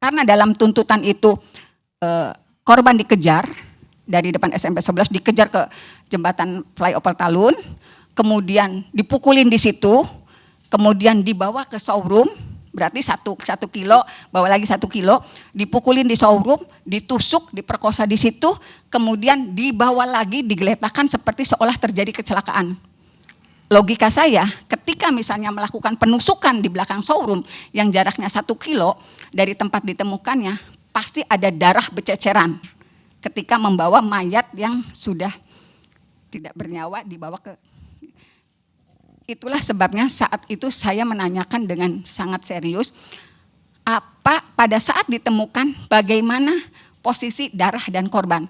karena dalam tuntutan itu korban dikejar dari depan SMP 11, dikejar ke jembatan flyover Talun, kemudian dipukulin di situ, kemudian dibawa ke showroom, berarti satu kilo, bawa lagi 1 kilo, dipukulin di showroom, ditusuk, diperkosa di situ, kemudian dibawa lagi, digeletakkan seperti seolah terjadi kecelakaan. Logika saya, ketika misalnya melakukan penusukan di belakang showroom yang jaraknya 1 kilo dari tempat ditemukannya, pasti ada darah bececeran ketika membawa mayat yang sudah tidak bernyawa dibawa ke. Itulah sebabnya saat itu saya menanyakan dengan sangat serius, apa pada saat ditemukan bagaimana posisi darah dan korban.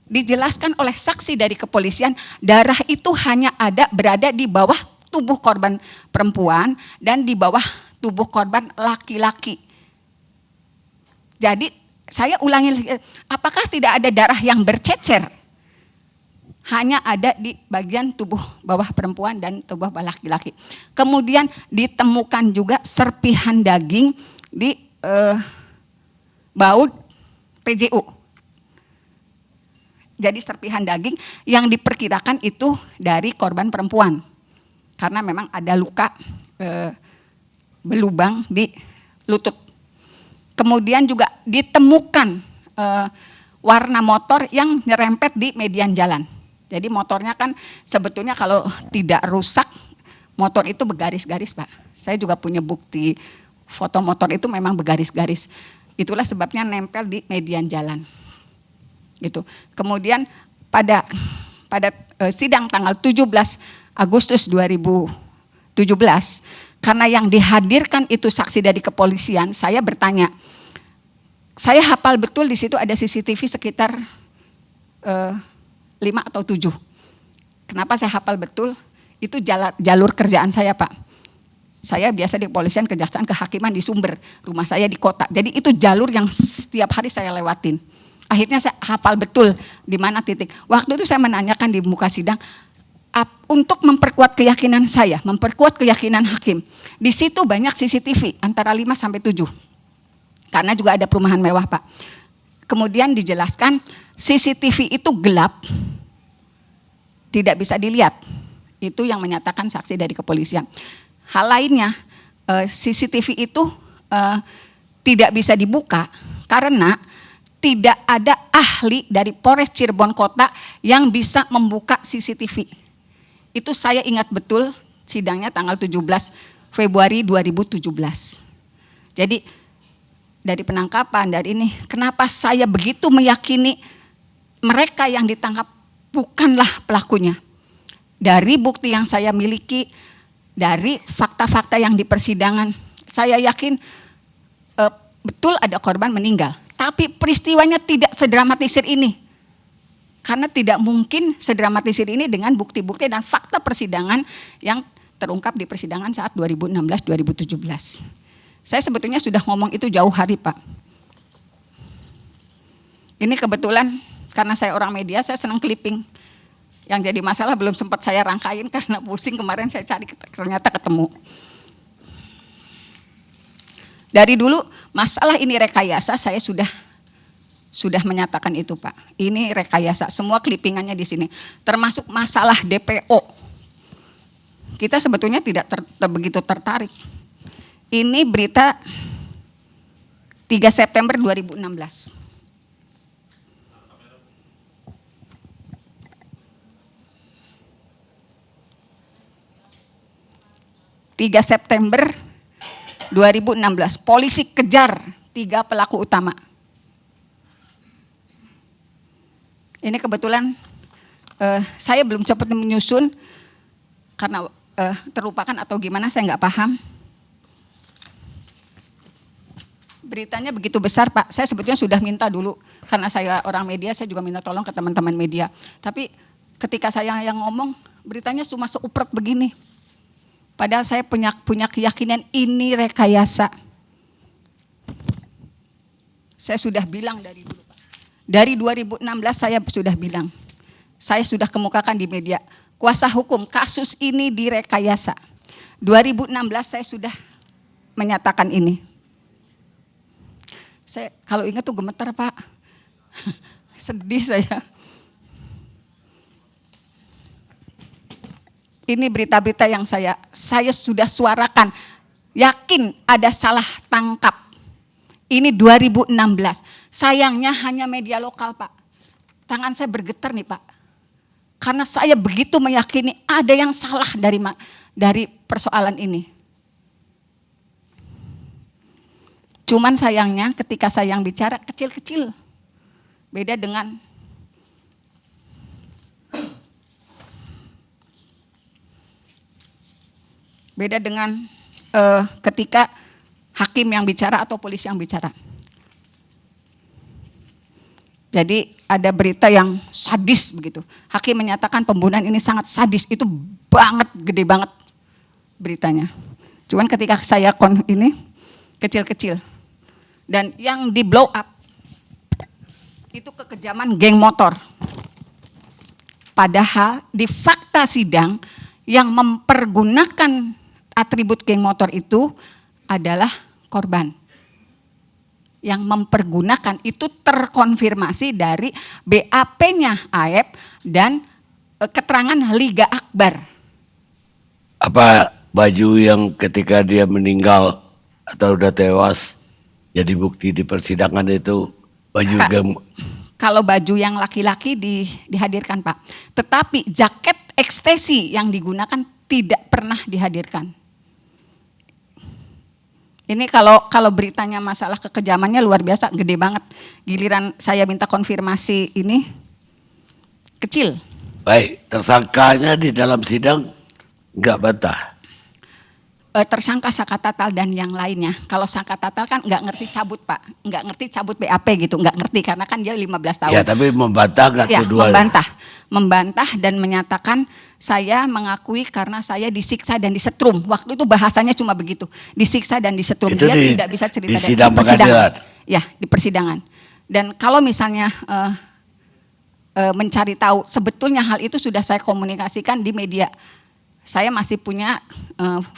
Dijelaskan oleh saksi dari kepolisian, darah itu hanya berada di bawah tubuh korban perempuan dan di bawah tubuh korban laki-laki. Jadi saya ulangi, apakah tidak ada darah yang bercecer? Hanya ada di bagian tubuh bawah perempuan dan tubuh bawah laki-laki. Kemudian ditemukan juga serpihan daging di baut PJU. Jadi serpihan daging yang diperkirakan itu dari korban perempuan. Karena memang ada luka belubang di lutut. Kemudian juga ditemukan warna motor yang nyerempet di median jalan. Jadi motornya kan sebetulnya kalau tidak rusak, motor itu bergaris-garis, Pak. Saya juga punya bukti foto motor itu memang bergaris-garis. Itulah sebabnya nempel di median jalan. Gitu. Kemudian pada sidang tanggal 17 Agustus 2017, karena yang dihadirkan itu saksi dari kepolisian, saya bertanya, saya hafal betul di situ ada CCTV sekitar 5 atau 7. Kenapa saya hafal betul? Itu jalur kerjaan saya, Pak. Saya biasa di kepolisian, kejaksaan, kehakiman di Sumber, rumah saya di kota. Jadi itu jalur yang setiap hari saya lewatin. Akhirnya saya hafal betul di mana titik. Waktu itu saya menanyakan di muka sidang, untuk memperkuat keyakinan saya, memperkuat keyakinan hakim. Di situ banyak CCTV, antara 5 sampai 7. Karena juga ada perumahan mewah, Pak. Kemudian dijelaskan, CCTV itu gelap, tidak bisa dilihat. Itu yang menyatakan saksi dari kepolisian. Hal lainnya, CCTV itu tidak bisa dibuka karena tidak ada ahli dari Polres Cirebon Kota yang bisa membuka CCTV. Itu saya ingat betul sidangnya tanggal 17 Februari 2017. Jadi dari penangkapan, dari ini, kenapa saya begitu meyakini mereka yang ditangkap bukanlah pelakunya. Dari bukti yang saya miliki, dari fakta-fakta yang di persidangan, saya yakin betul ada korban meninggal. Tapi peristiwanya tidak sedramatisir ini. Karena tidak mungkin sedramatisir ini dengan bukti-bukti dan fakta persidangan yang terungkap di persidangan saat 2016-2017. Saya sebetulnya sudah ngomong itu jauh hari, Pak. Ini kebetulan karena saya orang media, saya senang clipping. Yang jadi masalah belum sempat saya rangkain karena pusing kemarin saya cari, ternyata ketemu. Dari dulu masalah ini rekayasa saya sudah menyatakan itu, Pak. Ini rekayasa, semua clippingannya di sini. Termasuk masalah DPO. Kita sebetulnya tidak begitu tertarik. Ini berita 3 September 2016. 3 September 2016, polisi kejar 3 pelaku utama. Ini kebetulan saya belum cepat menyusun karena terlupakan atau gimana, saya nggak paham. Beritanya begitu besar, Pak. Saya sebetulnya sudah minta dulu, karena saya orang media, saya juga minta tolong ke teman-teman media. Tapi ketika saya yang ngomong, beritanya cuma seuprek begini. Padahal saya punya keyakinan ini rekayasa. Saya sudah bilang dari dulu, Pak. Dari 2016 saya sudah bilang. Saya sudah kemukakan di media. Kuasa hukum kasus ini direkayasa. 2016 saya sudah menyatakan ini. Saya kalau ingat tuh gemetar Pak. Sedih saya. Ini berita-berita yang saya sudah suarakan. Yakin ada salah tangkap. Ini 2016. Sayangnya hanya media lokal Pak. Tangan saya bergetar nih Pak. Karena saya begitu meyakini ada yang salah dari persoalan ini. Cuman sayangnya ketika saya yang bicara kecil-kecil. Beda dengan ketika hakim yang bicara atau polisi yang bicara. Jadi ada berita yang sadis begitu. Hakim menyatakan pembunuhan ini sangat sadis, itu banget, gede banget beritanya. Cuman ketika saya ini kecil-kecil. Dan yang di blow up itu kekejaman geng motor. Padahal di fakta sidang yang mempergunakan atribut geng motor itu adalah korban. Yang mempergunakan itu terkonfirmasi dari BAP-nya Aep dan keterangan Liga Akbar. Apa baju yang ketika dia meninggal atau udah tewas jadi bukti di persidangan itu baju Kalau baju yang laki-laki dihadirkan Pak, tetapi jaket ekstasi yang digunakan tidak pernah dihadirkan. Ini kalau beritanya masalah kekejamannya luar biasa, gede banget. Giliran saya minta konfirmasi ini kecil. Baik, tersangkanya di dalam sidang nggak bantah. Tersangka Saka Tatal dan yang lainnya. Kalau Saka Tatal kan nggak ngerti cabut Pak, nggak ngerti cabut BAP gitu, nggak ngerti karena kan dia 15 tahun. Ya tapi membantah nggak ya, kedua? Membantah dan menyatakan saya mengakui karena saya disiksa dan disetrum. Waktu itu bahasanya cuma begitu, disiksa dan disetrum. Itu dia tidak bisa cerita di sidang pengadilan. Ya di persidangan. Dan kalau misalnya mencari tahu, sebetulnya hal itu sudah saya komunikasikan di media. Saya masih punya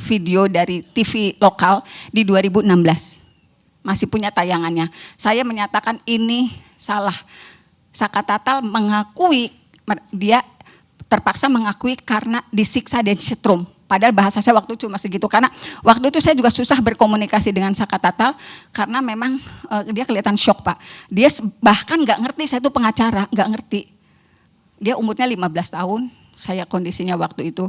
video dari TV lokal di 2016. Masih punya tayangannya. Saya menyatakan ini salah. Saka Tatal mengakui, dia terpaksa mengakui karena disiksa dan disetrum. Padahal bahasa saya waktu itu cuma segitu. Karena waktu itu saya juga susah berkomunikasi dengan Saka Tatal. Karena memang dia kelihatan shock Pak. Dia bahkan gak ngerti saya itu pengacara, gak ngerti. Dia umurnya 15 tahun, saya kondisinya waktu itu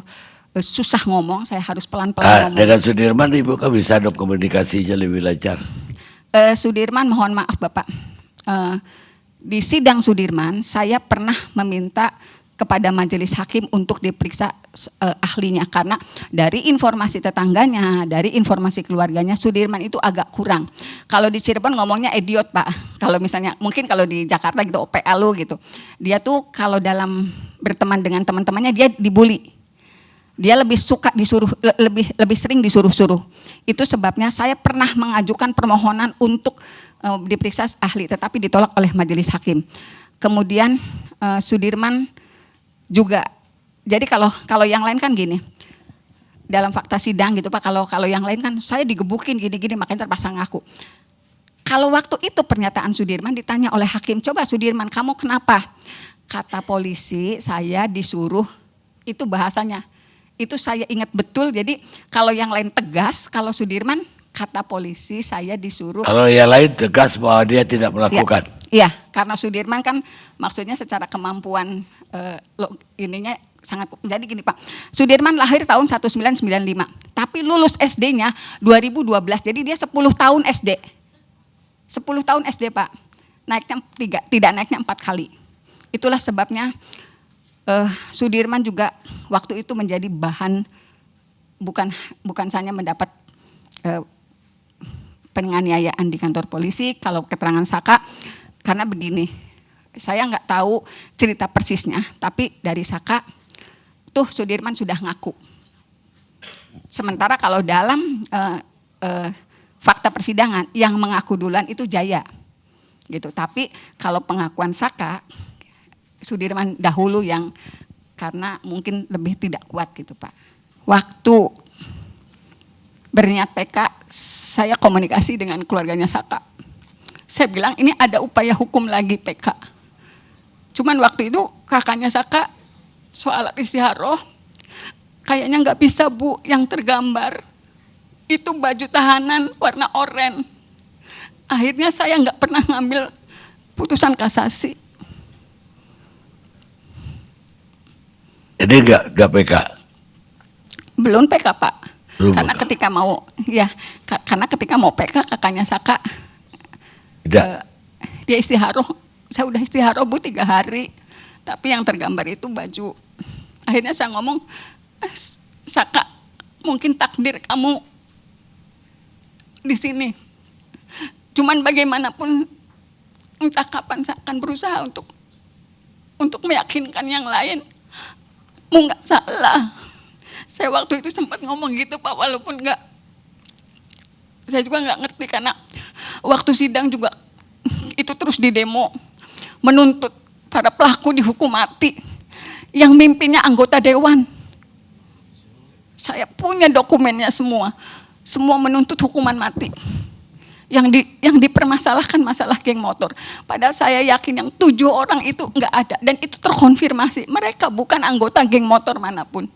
susah ngomong, saya harus pelan-pelan ngomong. Dengan Sudirman Ibu kan bisa dong komunikasinya lebih lancar. Sudirman mohon maaf Bapak, di sidang Sudirman saya pernah meminta kepada majelis hakim untuk diperiksa ahlinya. Karena dari informasi tetangganya, dari informasi keluarganya Sudirman itu agak kurang. Kalau di Cirebon ngomongnya idiot Pak, kalau misalnya mungkin kalau di Jakarta gitu OPA lu gitu. Dia tuh kalau dalam berteman dengan teman-temannya dia dibully. Dia lebih suka disuruh, lebih sering disuruh-suruh. Itu sebabnya saya pernah mengajukan permohonan untuk diperiksa ahli, tetapi ditolak oleh majelis hakim. Kemudian Sudirman juga, jadi kalau yang lain kan gini, dalam fakta sidang gitu Pak, kalau yang lain kan saya digebukin gini-gini makanya terpaksa ngaku. Kalau waktu itu pernyataan Sudirman ditanya oleh hakim, coba Sudirman kamu kenapa? Kata polisi saya disuruh, itu bahasanya. Itu saya ingat betul, jadi kalau yang lain tegas, kalau Sudirman kata polisi saya disuruh. Kalau yang lain tegas bahwa dia tidak melakukan. Iya, karena Sudirman kan maksudnya secara kemampuan ininya sangat, jadi gini Pak. Sudirman lahir tahun 1995, tapi lulus SD-nya 2012, jadi dia 10 tahun SD. 10 tahun SD Pak, naiknya tidak naiknya 4 kali. Itulah sebabnya Sudirman juga waktu itu menjadi bahan, bukan hanya mendapat penganiayaan di kantor polisi, kalau keterangan Saka, karena begini, saya nggak tahu cerita persisnya, tapi dari Saka, tuh Sudirman sudah ngaku. Sementara kalau dalam fakta persidangan, yang mengaku duluan itu Jaya, gitu. Tapi kalau pengakuan Saka, Sudirman dahulu yang karena mungkin lebih tidak kuat gitu Pak. Waktu berniat PK, saya komunikasi dengan keluarganya Saka. Saya bilang ini ada upaya hukum lagi PK. Cuman waktu itu kakaknya Saka soal istiharoh, kayaknya nggak bisa Bu, yang tergambar itu baju tahanan warna oranye. Akhirnya saya nggak pernah ngambil putusan kasasi. Jadi nggak PK? Belum PK Pak. Belum Karena PK. ketika mau, ya karena ketika mau PK kakaknya Saka, Tidak. dia istiharoh, saya udah istiharoh Bu 3 hari, tapi yang tergambar itu baju. Akhirnya saya ngomong, Saka, mungkin takdir kamu di sini. Cuman bagaimanapun, entah kapan saya akan berusaha untuk meyakinkan yang lain. Mu nggak salah. Saya waktu itu sempat ngomong gitu Pak, walaupun nggak, saya juga nggak ngerti karena waktu sidang juga itu terus didemo menuntut para pelaku dihukum mati. Yang mimpinnya anggota dewan. Saya punya dokumennya semua. Semua menuntut hukuman mati. Yang dipermasalahkan masalah geng motor. Padahal saya yakin yang 7 orang itu nggak ada dan itu terkonfirmasi. Mereka bukan anggota geng motor manapun.